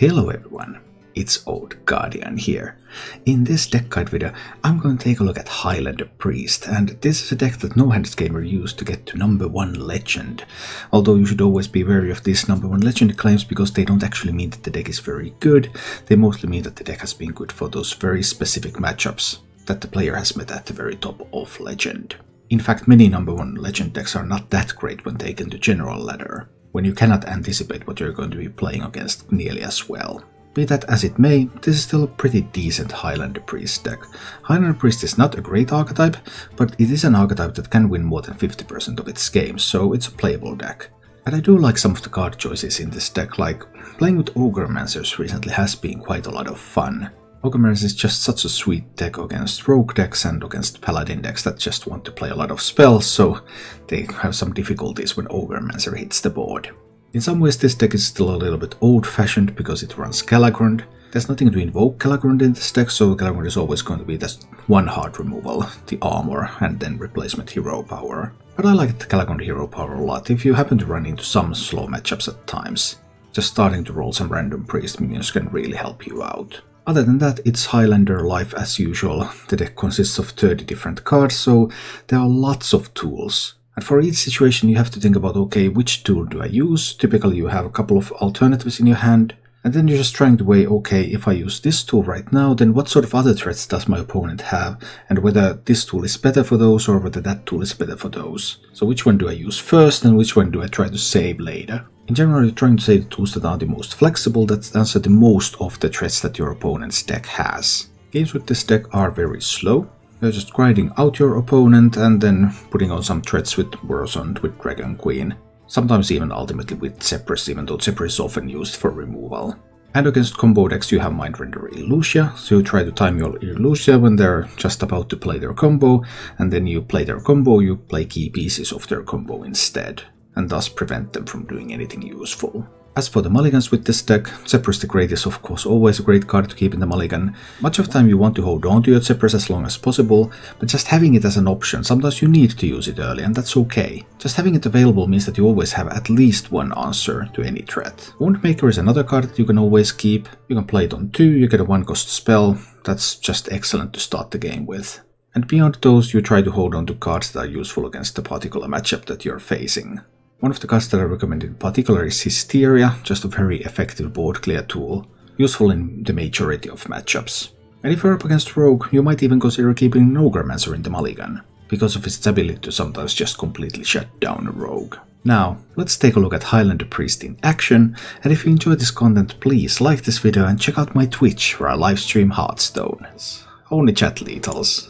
Hello everyone, it's Old Guardian here. In this deck guide video, I'm going to take a look at Highlander Priest, and this is a deck that NoHandsGamer used to get to number 1 legend. Although you should always be wary of these number 1 legend claims because they don't actually mean that the deck is very good, they mostly mean that the deck has been good for those very specific matchups that the player has met at the very top of legend. In fact, many number 1 legend decks are not that great when taken to general ladder, when you cannot anticipate what you're going to be playing against nearly as well. Be that as it may, this is still a pretty decent Highlander Priest deck. Highlander Priest is not a great archetype, but it is an archetype that can win more than 50% of its games, so it's a playable deck. And I do like some of the card choices in this deck, like playing with Ogremancers recently has been quite a lot of fun. Ogremancers is just such a sweet deck against rogue decks and against paladin decks that just want to play a lot of spells, so they have some difficulties when Ogremancers hits the board. In some ways this deck is still a little bit old-fashioned because it runs Galagrund. There's nothing to invoke Galagrund in this deck, so Galagrund is always going to be just one hard removal, the armor, and then replacement hero power. But I like the Galagrund hero power a lot if you happen to run into some slow matchups at times. Just starting to roll some random priest minions can really help you out. Other than that, it's Highlander life as usual. The deck consists of 30 different cards, so there are lots of tools. And for each situation you have to think about, okay, which tool do I use? Typically you have a couple of alternatives in your hand, and then you're just trying to weigh, okay, if I use this tool right now, then what sort of other threats does my opponent have, and whether this tool is better for those or whether that tool is better for those. So which one do I use first and which one do I try to save later? In general, you're trying to save the tools that are the most flexible, that answer the most of the threats that your opponent's deck has. Games with this deck are very slow. You're just grinding out your opponent and then putting on some threats with Wurzond, with Dragon Queen. Sometimes even ultimately with Zephyrus, even though Zephyrus is often used for removal. And against combo decks you have Mindrender Illusia, so you try to time your Illusia when they're just about to play their combo, and then you play their combo, you play key pieces of their combo instead, and thus prevent them from doing anything useful. As for the mulligans with this deck, Zephyrus the Great is of course always a great card to keep in the mulligan. Much of the time you want to hold on to your Zephyrus as long as possible, but just having it as an option, sometimes you need to use it early, and that's okay. Just having it available means that you always have at least one answer to any threat. Woundmaker is another card that you can always keep. You can play it on 2, you get a 1-cost spell, that's just excellent to start the game with. And beyond those, you try to hold on to cards that are useful against the particular matchup that you're facing. One of the cards that I recommend in particular is Hysteria, just a very effective board clear tool, useful in the majority of matchups. And if you're up against Rogue, you might even consider keeping an Ogremancers in the mulligan, because of its ability to sometimes just completely shut down a Rogue. Now, let's take a look at Highlander Priest in action, and if you enjoy this content, please like this video and check out my Twitch where I livestream Hearthstone. It's only chat lethals.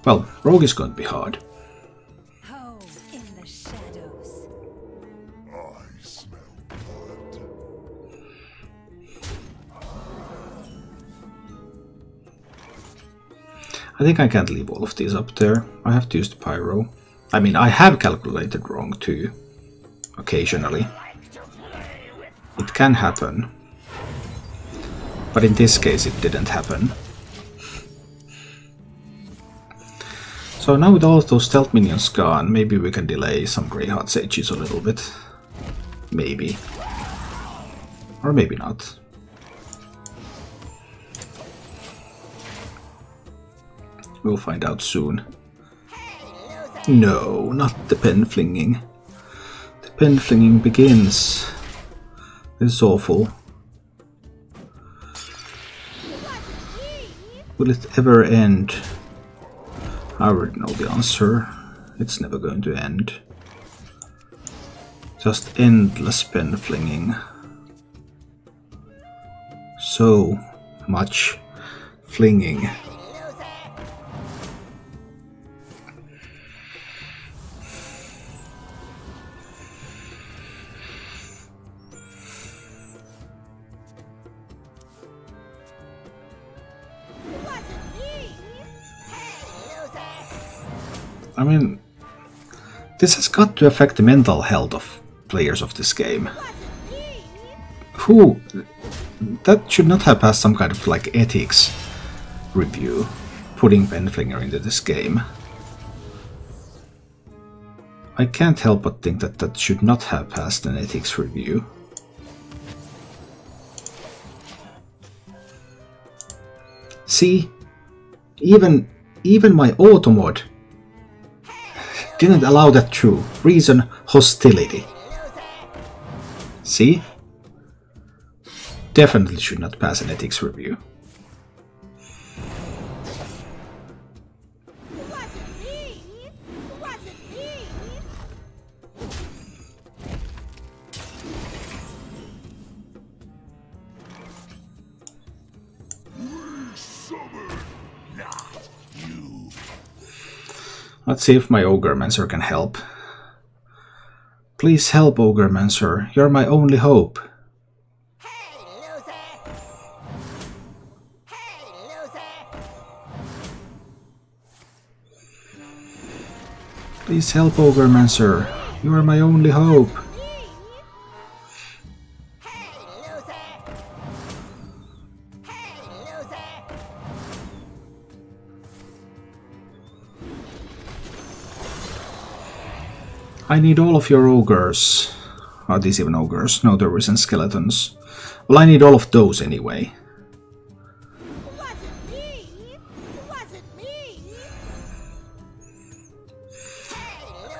Well, Rogue is going to be hard. Home in the shadows. I smell blood. I think I can't leave all of these up there. I have to use the Pyro. I mean, I have calculated wrong too. Occasionally. It can happen. But in this case it didn't happen. So now with all of those stealth minions gone, maybe we can delay some Greyheart Sages a little bit. Maybe. Or maybe not. We'll find out soon. No, not the pen flinging. The pen flinging begins. This is awful. Will it ever end? I already know the answer. It's never going to end. Just endless pen flinging. So much flinging. I mean, this has got to affect the mental health of players of this game. Who? That should not have passed some kind of like ethics review, putting Penflinger into this game. I can't help but think that that should not have passed an ethics review. See? Even my auto mod didn't allow that through. Reason, hostility. See? Definitely should not pass an ethics review. Let's see if my Ogremancer can help. Please help, Ogremancer. You're my only hope. Hey, loser! Hey, loser! Please help, Ogremancer. You are my only hope. I need all of your ogres. Are these even ogres? No, there isn't skeletons. Well, I need all of those anyway. Wasn't me! Wasn't me!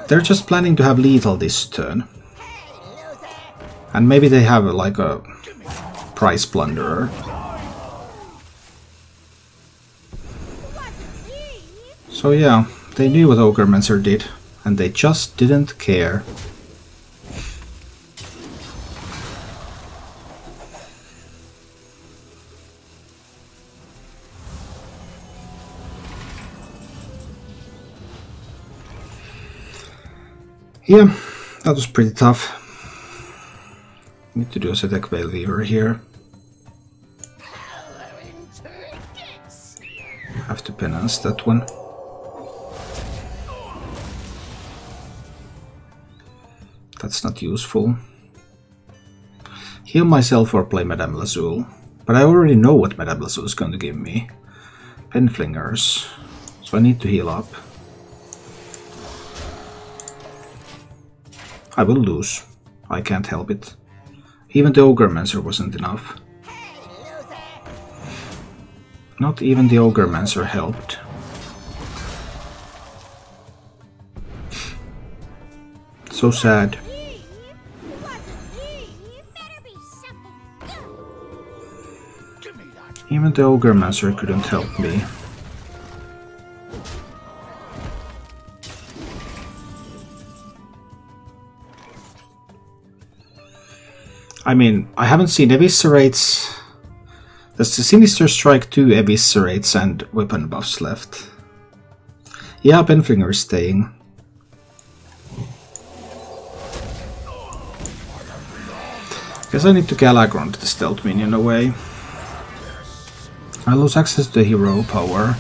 They're just planning to have lethal this turn. And maybe they have like a prize plunderer. So yeah, they knew what Ogremancer did. And they just didn't care. Yeah, that was pretty tough. Need to do a Zetek Veil Weaver here. Have to penance that one. That's not useful. Heal myself or play Madame Lazul. But I already know what Madame Lazul is going to give me. Penflingers. So I need to heal up. I will lose. I can't help it. Even the Ogremancer wasn't enough. Not even the Ogremancer helped. So sad. Even the Ogremancer couldn't help me. I mean, I haven't seen Eviscerates. There's the Sinister Strike 2 Eviscerates and weapon buffs left. Yeah, Penflinger is staying. Guess I need to Galagron the stealth minion away. I lose access to the hero power,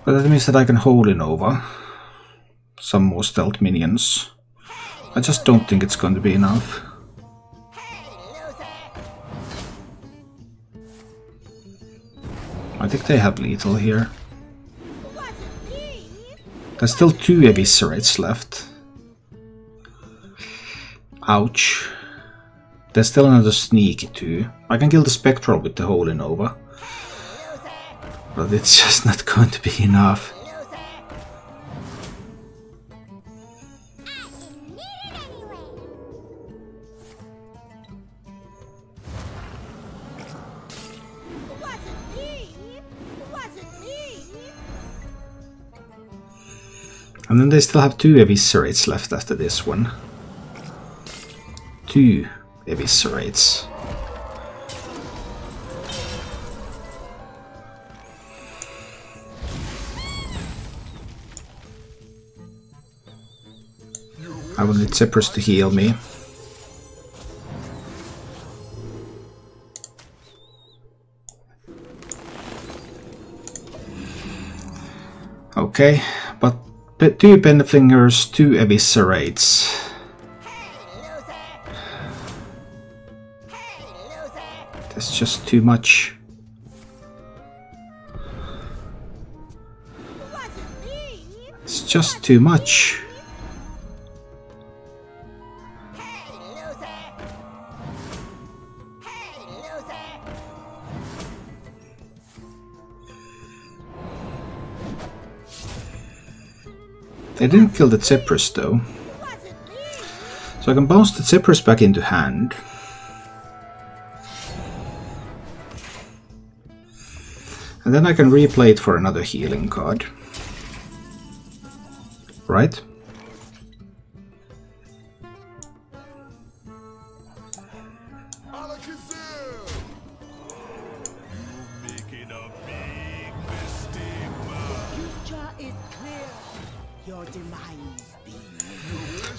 but that means that I can Holy Nova some more stealth minions. I just don't think it's going to be enough. I think they have lethal here. There's still 2 Eviscerates left. Ouch. There's still another sneaky 2. I can kill the Spectral with the Holy Nova. But it's just not going to be enough. And then they still have 2 Eviscerates left after this one. 2 Eviscerates. I will need Zephyrus to heal me. Okay, but 2 Penflingers, 2 Eviscerates. That's just too much. It's just too much. They didn't kill the Zephyrus though. So I can bounce the Zephyrus back into hand. And then I can replay it for another healing card. Right?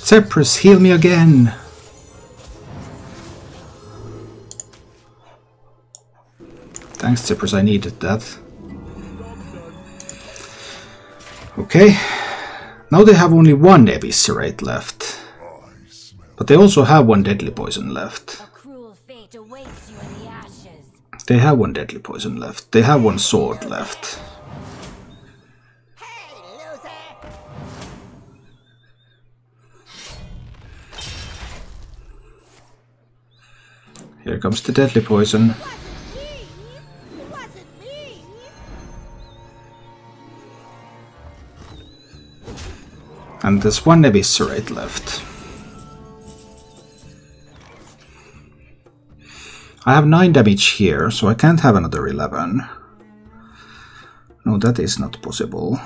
Zephyrus, heal me again! Thanks, Zephyrus, I needed that. Okay. Now they have only one Eviscerate left. But they also have one Deadly Poison left. A cruel fate awaits you in the ashes. They have one Deadly Poison left. They have one Sword left. Hey, loser! Here comes the Deadly Poison. Wasn't me! And there's one Eviscerate left. I have 9 damage here, so I can't have another 11. No, that is not possible.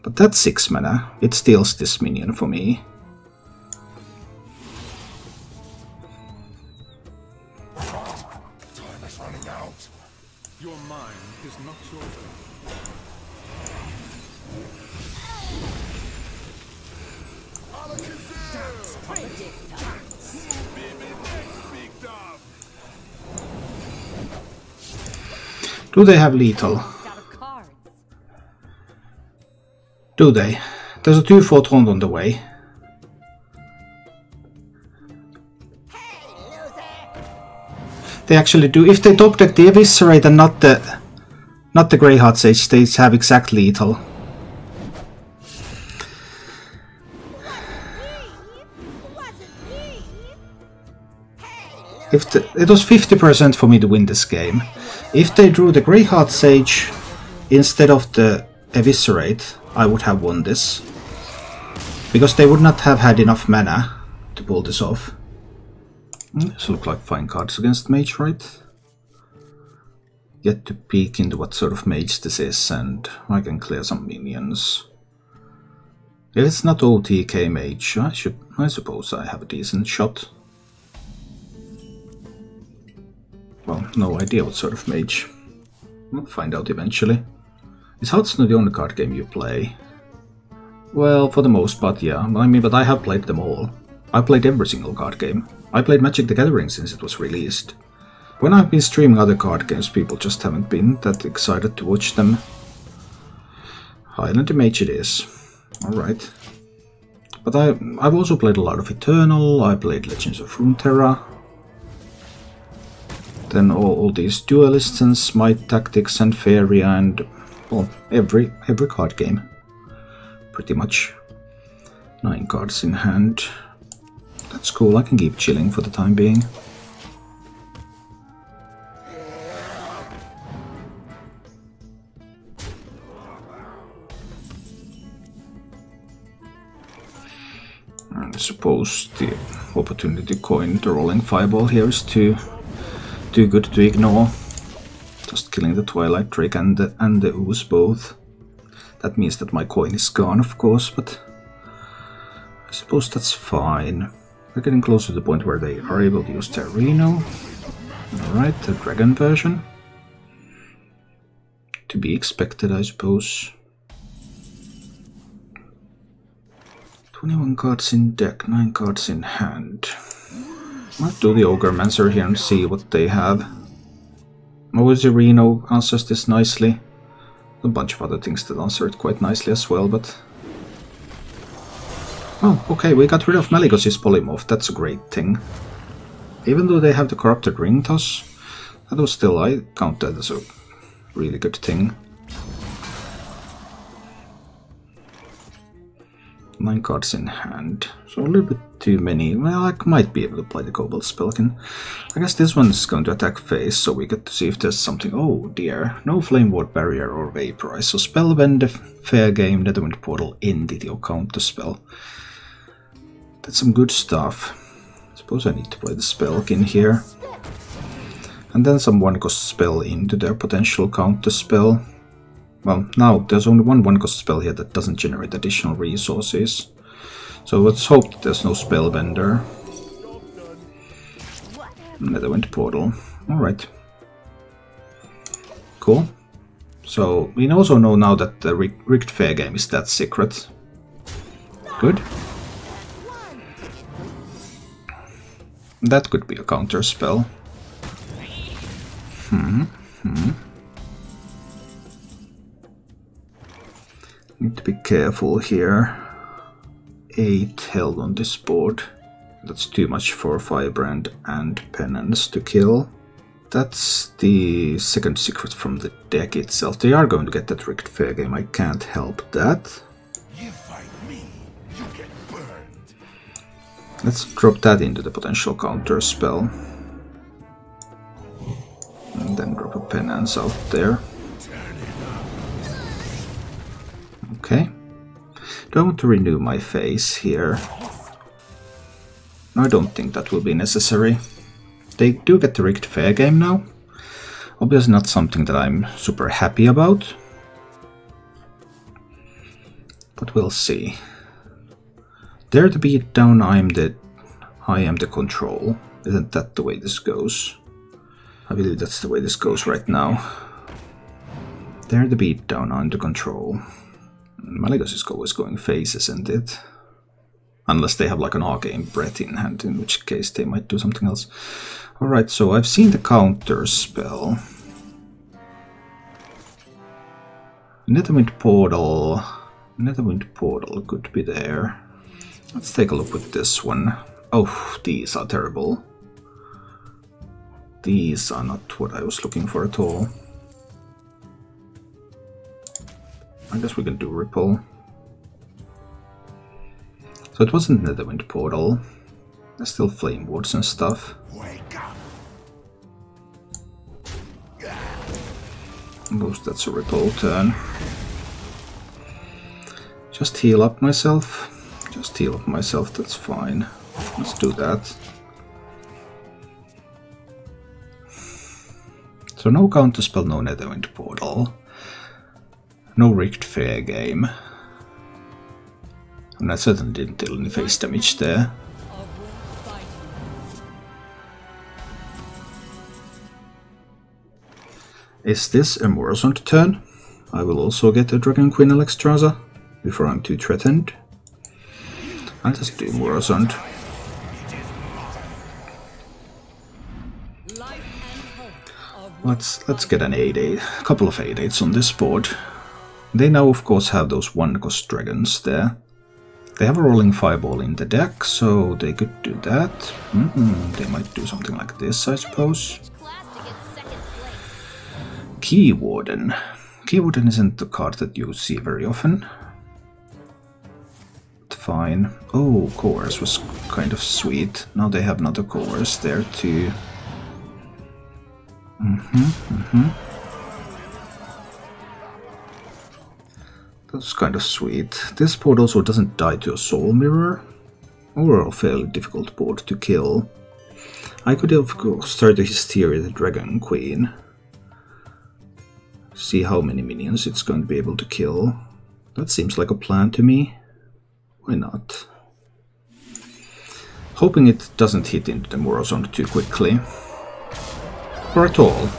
But that's 6 mana. It steals this minion for me. Time is running out. Your mind is not your own. Do they have lethal? Out of cards. Do they? There's a 2/4 round on the way. Hey, loser! They actually do. If they top deck the Eviscerate and not the Greyheart Sage, they have exact lethal. Wasn't me! Hey, If it was 50% for me to win this game. If they drew the Greyheart Sage instead of the Eviscerate, I would have won this. Because they would not have had enough mana to pull this off. These look like fine cards against Mage, right? Get to peek into what sort of Mage this is, and I can clear some minions. If it's not OTK Mage, I suppose I have a decent shot. Well, no idea what sort of Mage. We'll find out eventually. Is Hearthstone the only card game you play? Well, for the most part, yeah. I mean, but I have played them all. I played every single card game. I played Magic the Gathering since it was released. When I've been streaming other card games, people just haven't been that excited to watch them. Highlander Mage it is. Alright. But I've also played a lot of Eternal, I played Legends of Runeterra. Then all these Duelists and Smite Tactics and Fairy and, well, every card game. Pretty much. 9 cards in hand. That's cool, I can keep chilling for the time being. I suppose the opportunity coin, the rolling fireball here is too good to ignore. Just killing the Twilight Drake and the Ooze both. That means that my coin is gone, of course, but I suppose that's fine. We're getting close to the point where they are able to use their Reno. Alright, the dragon version. To be expected, I suppose. 21 cards in deck, 9 cards in hand. I'll do the Ogremancer here and see what they have. Mozy Reno answers this nicely. A bunch of other things that answer it quite nicely as well, but... Oh, okay, we got rid of Malygos's Polymorph, that's a great thing. Even though they have the Corrupted Ring Toss, that was still, I count that as a really good thing. 9 cards in hand. So a little bit too many. Well, I might be able to play the Kobold Spellkin. I guess this one's going to attack face, so we get to see if there's something. Oh dear. No Flame Ward Barrier or Vaporize. So Spellbend, Fair Game, Netherwind Portal, Entity or Counter Spell. That's some good stuff. I suppose I need to play the Spellkin here. And then some 1-cost spell into their potential counter spell. Well, now there's only one 1-cost spell here that doesn't generate additional resources. So let's hope that there's no Spellbender. Netherwind Portal. Alright. Cool. So we also know now that the Rigged Fair Game is that secret. Good. That could be a counter spell. Need to be careful here. 8 held on this board. That's too much for Firebrand and Penance to kill. That's the second secret from the deck itself. They are going to get that Rigged Fair Game, I can't help that. You fight me, you get burned. Let's drop that into the potential counter spell. And then drop a Penance out there. Okay. Do I want to renew my face here? No, I don't think that will be necessary. They do get the Rigged Fair Game now. Obviously not something that I'm super happy about. But we'll see. They're the beatdown, I am the control. Isn't that the way this goes? I believe that's the way this goes right now. They're the beatdown, I'm the control. Malygos is always going face, isn't it? Unless they have like an Arcane Breath in hand, in which case they might do something else. Alright, so I've seen the counter spell. Netherwind Portal. Netherwind Portal could be there. Let's take a look with this one. Oh, these are terrible. These are not what I was looking for at all. I guess we can do Ripple. So it wasn't Netherwind Portal. There's still Flame Wards and stuff. Wake up. Suppose that's a Ripple turn. Just heal up myself. Just heal up myself, that's fine. Let's do that. So no counterspell, no Netherwind Portal. No Rigged Fair Game. And I certainly didn't deal any face damage there. Is this a Morozond turn? I will also get a Dragon Queen Alexstrasza before I'm too threatened. I'll just do Morozond. Let's get an 8-8, a couple of 8-8s on this board. They now of course have those 1-cost dragons there. They have a Rolling Fireball in the deck, so they could do that. They might do something like this, I suppose. Key Warden. Key Warden isn't a card that you see very often. But fine. Oh, Coerce was kind of sweet. Now they have another Coerce there too. That's kind of sweet. This board also doesn't die to a Soul Mirror. Overall fairly difficult board to kill. I could of course start to Hysteria the Dragon Queen. See how many minions it's going to be able to kill. That seems like a plan to me. Why not? Hoping it doesn't hit into the Morozond too quickly. Or at all.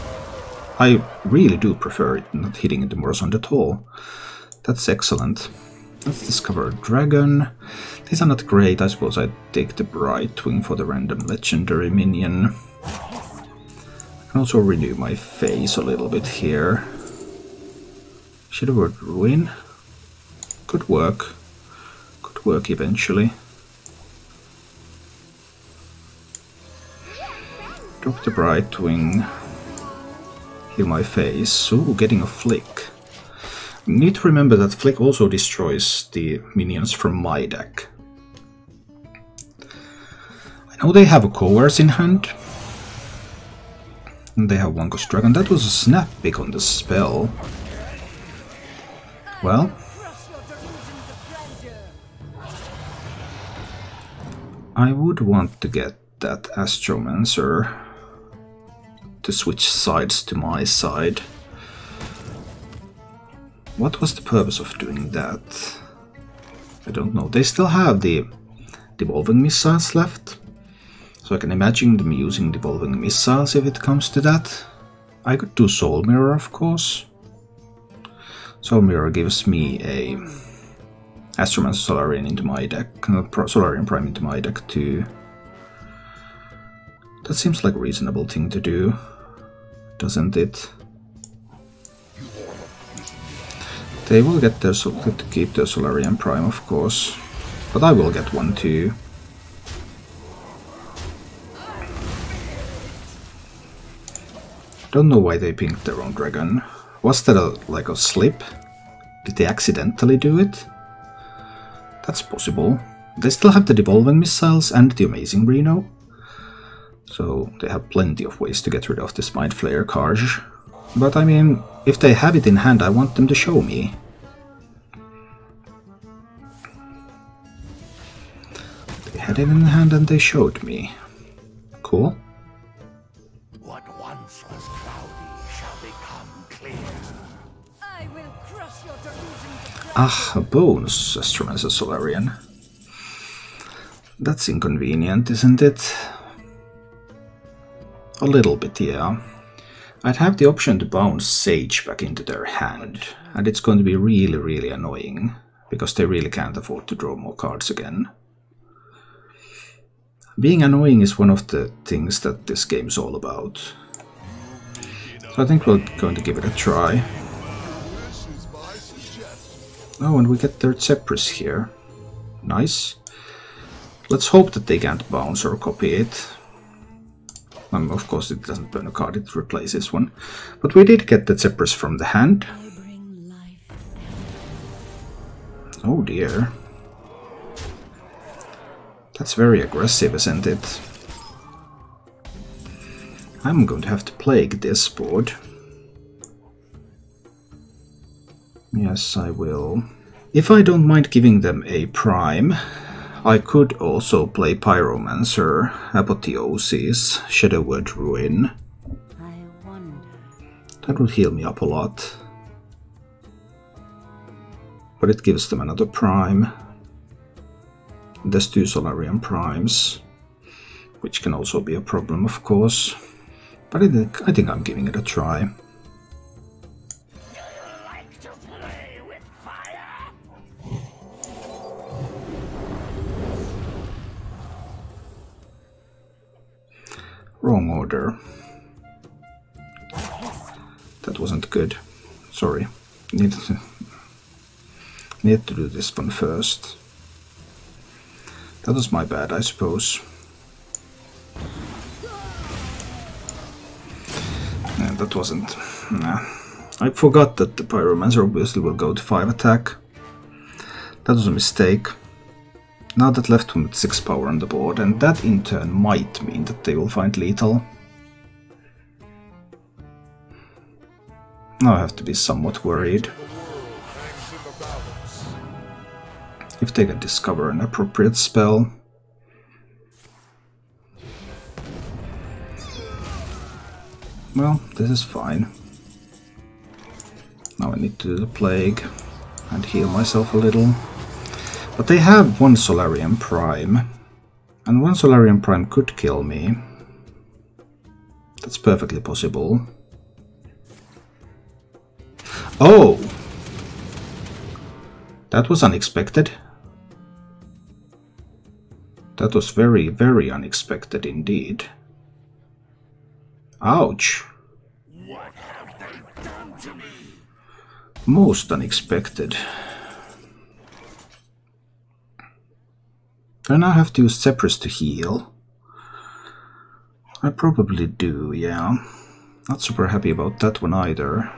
I really do prefer it not hitting into Morozond at all. That's excellent. Let's discover a dragon. These are not great. I suppose I'd take the Brightwing for the random legendary minion. I can also renew my face a little bit here. Shadowword Ruin. Could work. Could work eventually. Drop the Brightwing. Heal my face. Ooh, getting a flick. Need to remember that Flick also destroys the minions from my deck. I know they have a Coerce in hand. And they have one Ghost Dragon. That was a snap pick on the spell. Well. I would want to get that Astromancer to switch sides to my side. What was the purpose of doing that? I don't know. They still have the Devolving Missiles left. So I can imagine them using Devolving Missiles if it comes to that. I could do Soul Mirror, of course. Soul Mirror gives me a Astromancer Solarian into my deck, Solarian Prime into my deck too. That seems like a reasonable thing to do, doesn't it? They will get to keep their Solarian Prime, of course, but I will get one too. Don't know why they pinked their own dragon. Was that like a slip? Did they accidentally do it? That's possible. They still have the Devolving Missiles and the Amazing Reno, so they have plenty of ways to get rid of this Mind Flayer Karj. But I mean, if they have it in hand, I want them to show me. They had it in hand and they showed me. Cool. What once was cloudy shall become clear. I will crush your delusions. Ah, a bonus Astromancer Solarian. That's inconvenient, isn't it? A little bit, yeah. I'd have the option to bounce Sage back into their hand, and it's going to be really, really annoying, because they really can't afford to draw more cards again. Being annoying is one of the things that this game's all about. So I think we're going to give it a try. Oh, and we get their Zephyrus here. Nice. Let's hope that they can't bounce or copy it. Of course it doesn't burn a card, it replaces one. But we did get the Zephyrus from the hand. Oh dear. That's very aggressive, isn't it? I'm going to have to plague this board. Yes, I will. If I don't mind giving them a prime, I could also play Pyromancer, Apotheosis, Shadow Word Ruin. I wonder. That would heal me up a lot. But it gives them another prime. There's 2 Solarian primes, which can also be a problem, of course. But I think I'm giving it a try. Like to play with fire? Wrong order. That wasn't good. Sorry. Need to do this one first. That was my bad, I suppose. And that wasn't... Nah. I forgot that the Pyromancer obviously will go to 5 attack. That was a mistake. Now that left him with 6 power on the board, and that in turn might mean that they will find lethal. Now I have to be somewhat worried. If they can discover an appropriate spell. Well, this is fine. Now I need to do the Plague and heal myself a little. But they have 1 Solarian Prime. And 1 Solarian Prime could kill me. That's perfectly possible. Oh! That was unexpected. That was very, very unexpected indeed. Ouch! What have they done to me? Most unexpected. I now have to use Zephyrus to heal. I probably do, yeah. Not super happy about that one either.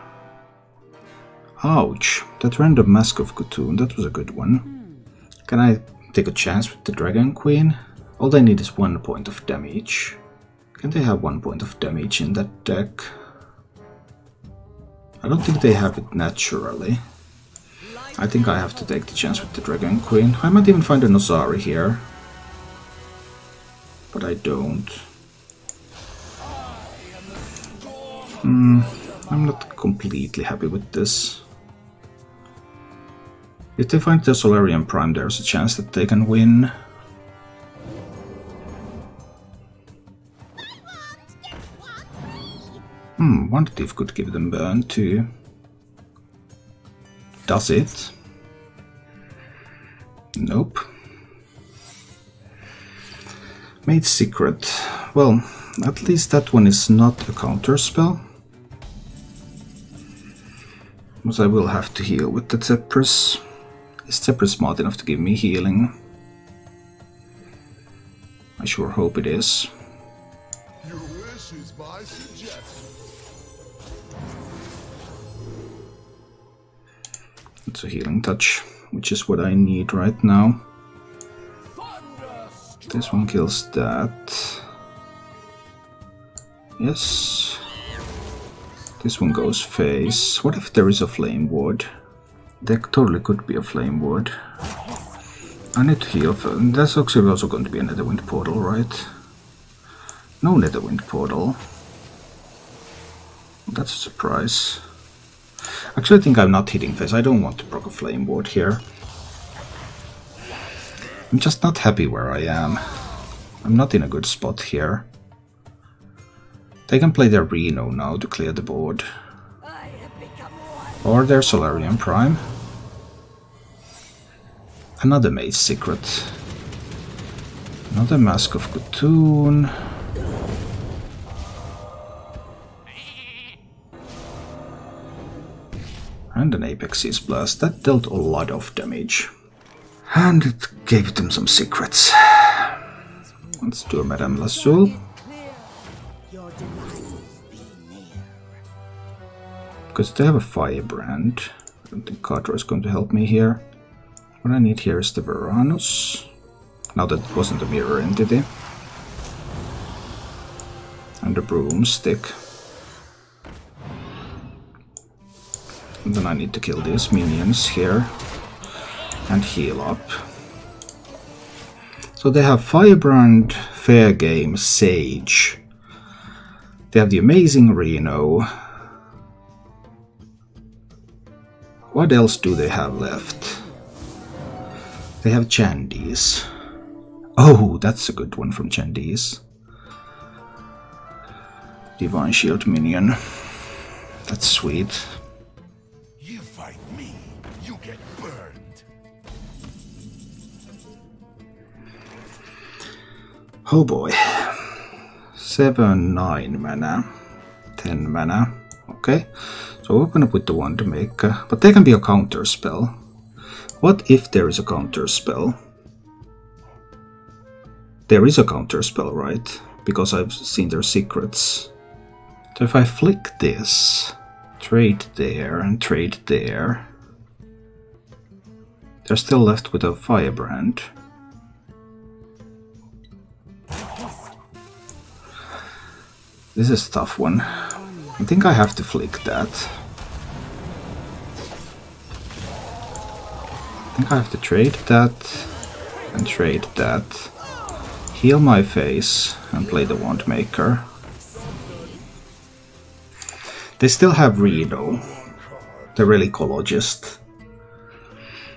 Ouch, that random Mask of Cthulhu, that was a good one. Can I take a chance with the Dragon Queen? All they need is 1 point of damage. Can they have 1 point of damage in that deck? I don't think they have it naturally. I think I have to take the chance with the Dragon Queen. I might even find a Nosari here. But I don't. I'm not completely happy with this. If they find the Solarian Prime, there's a chance that they can win. One Thief could give them burn too. Does it? Nope. Made Secret. Well, at least that one is not a counter spell. Because I will have to heal with the Zephyrus. Is Zephyrus smart enough to give me healing? I sure hope it is. Your wish is my suggestion. It's a healing touch, which is what I need right now. This one kills that. Yes. This one goes face. What if there is a Flame Ward? There totally could be a Flame Ward. I need to heal. That's actually also going to be a Netherwind Portal, right? No Netherwind Portal. That's a surprise. Actually, I think I'm not hitting face. I don't want to proc a Flame Ward here. I'm just not happy where I am. I'm not in a good spot here. They can play their Reno now to clear the board. Or their Solarian Prime. Another Mage Secret. Another Mask of Cthulhu. And an Apex Seas Blast. That dealt a lot of damage. And it gave them some secrets. Let's do a Madame Lazul. Because they have a Firebrand. I don't think Kadra is going to help me here. What I need here is the Varanus. Now that it wasn't a mirror entity. And the Broomstick. And then I need to kill these minions here. And heal up. So they have Firebrand, Fair Game, Sage. They have the amazing Reno. What else do they have left? They have Chandies. Oh, that's a good one from Chandies. Divine Shield minion. That's sweet. You fight me, you get burned. Oh boy. 7, 9 mana. 10 mana. Okay. So open up with the Wand Maker. But they can be a counter spell. What if there is a counter spell? There is a counter spell, right? Because I've seen their secrets. So if I flick this, trade there and trade there, they're still left with a Firebrand. This is a tough one. I think I have to flick that. I think I have to trade that and trade that. Heal my face and play the Wand Maker. They still have Reno, the Relicologist.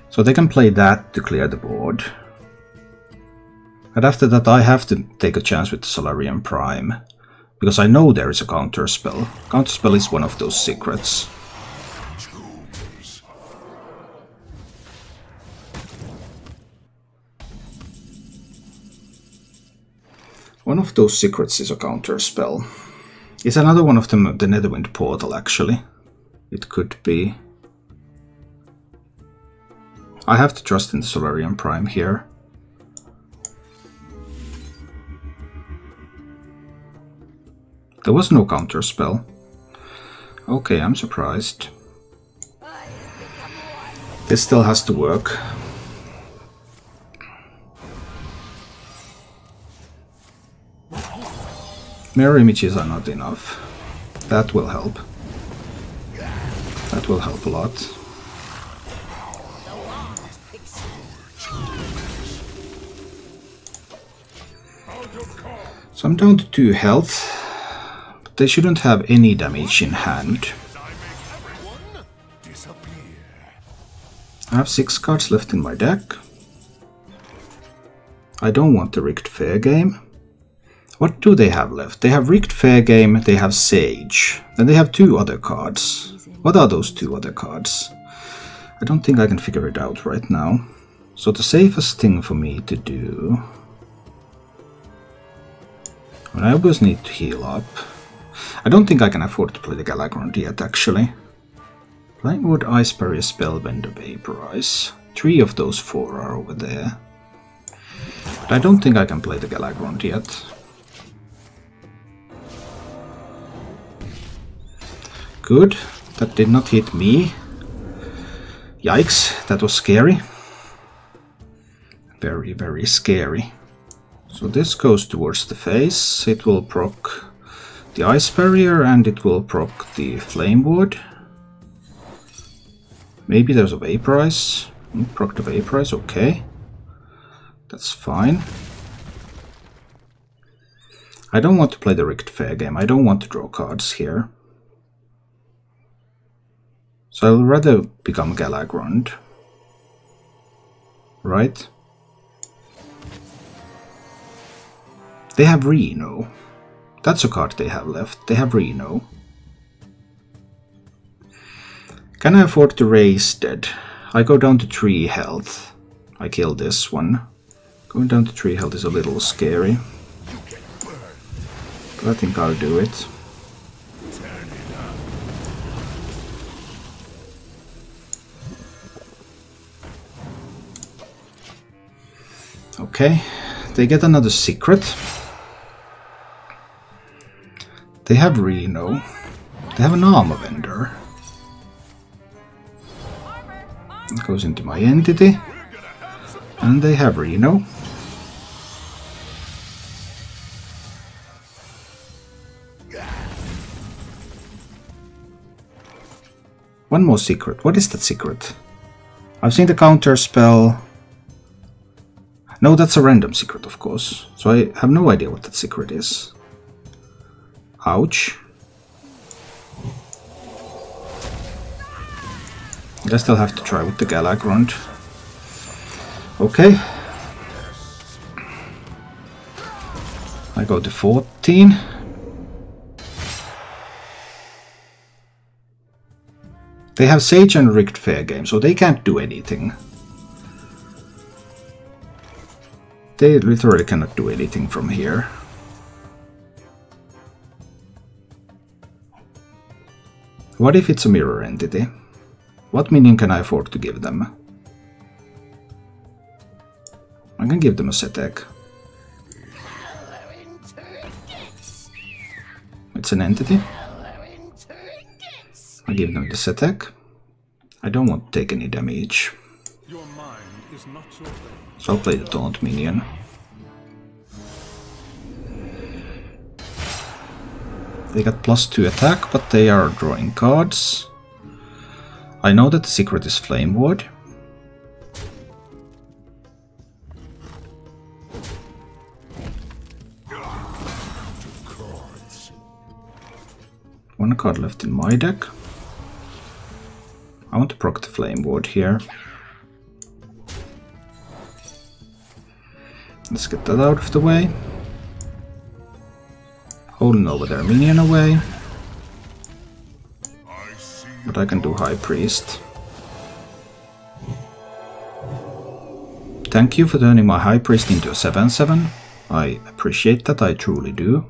So they can play that to clear the board. And after that I have to take a chance with the Solarian Prime. Because I know there is a counter spell. Counter spell is one of those secrets. One of those secrets is a counter spell. Is another one of them the Netherwind Portal, actually? It could be. I have to trust in the Solarian Prime here. There was no counter spell. Okay, I'm surprised. This still has to work. Mirror images are not enough. That will help. That will help a lot. So I'm down to 2 health, but they shouldn't have any damage in hand. I have 6 cards left in my deck. I don't want the Rigged Fair game. What do they have left? They have Rigged Fair game, they have Sage. Then they have 2 other cards. What are those 2 other cards? I don't think I can figure it out right now. So the safest thing for me to do... Well, I always need to heal up. I don't think I can afford to play the Galagrond yet, actually. Flamewood, Ice Barrier, Spellbender, Vaporize. 3 of those 4 are over there. But I don't think I can play the Galagrond yet. Good. That did not hit me. Yikes, that was scary. Very, very scary. So this goes towards the face. It will proc the Ice Barrier and it will proc the Flamewood. Maybe there's a Vaporize. Proc the Vaporize, okay. That's fine. I don't want to play the Rigged Fair game. I don't want to draw cards here. So I'll rather become Galagrond. Right? They have Reno. That's a card they have left. They have Reno. Can I afford to raise dead? I go down to 3 health. I kill this one. Going down to 3 health is a little scary. But I think I'll do it. Okay, they get another secret. They have Reno. They have an armor vendor. It goes into my entity. And they have Reno. One more secret. What is that secret? I've seen the counter spell. No, that's a random secret, of course. So I have no idea what that secret is. Ouch. I still have to try with the Galagrond. Okay. I go to 14. They have Sage and Rigged Fair game, so they can't do anything. They literally cannot do anything from here. What if it's a mirror entity? What minion can I afford to give them? I can give them a Setek. It's an entity. I give them the Setek. I don't want to take any damage. Your mind is not your way. So I'll play the Taunt minion. They got +2 attack, but they are drawing cards. I know that the secret is Flamewood. One card left in my deck. I want to proc the Flamewood here. Let's get that out of the way. Holding over their minion away. But I can do High Priest. Thank you for turning my High Priest into a 7/7. I appreciate that, I truly do.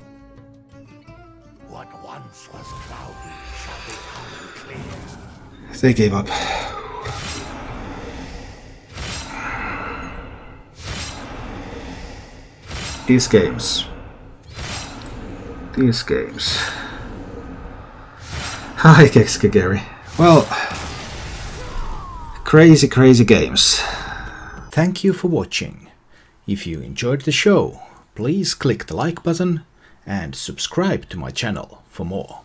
What once was cloudy shall become clear. They gave up. These games. Hi, Gary. Well, crazy, crazy games. Thank you for watching. If you enjoyed the show, please click the like button and subscribe to my channel for more.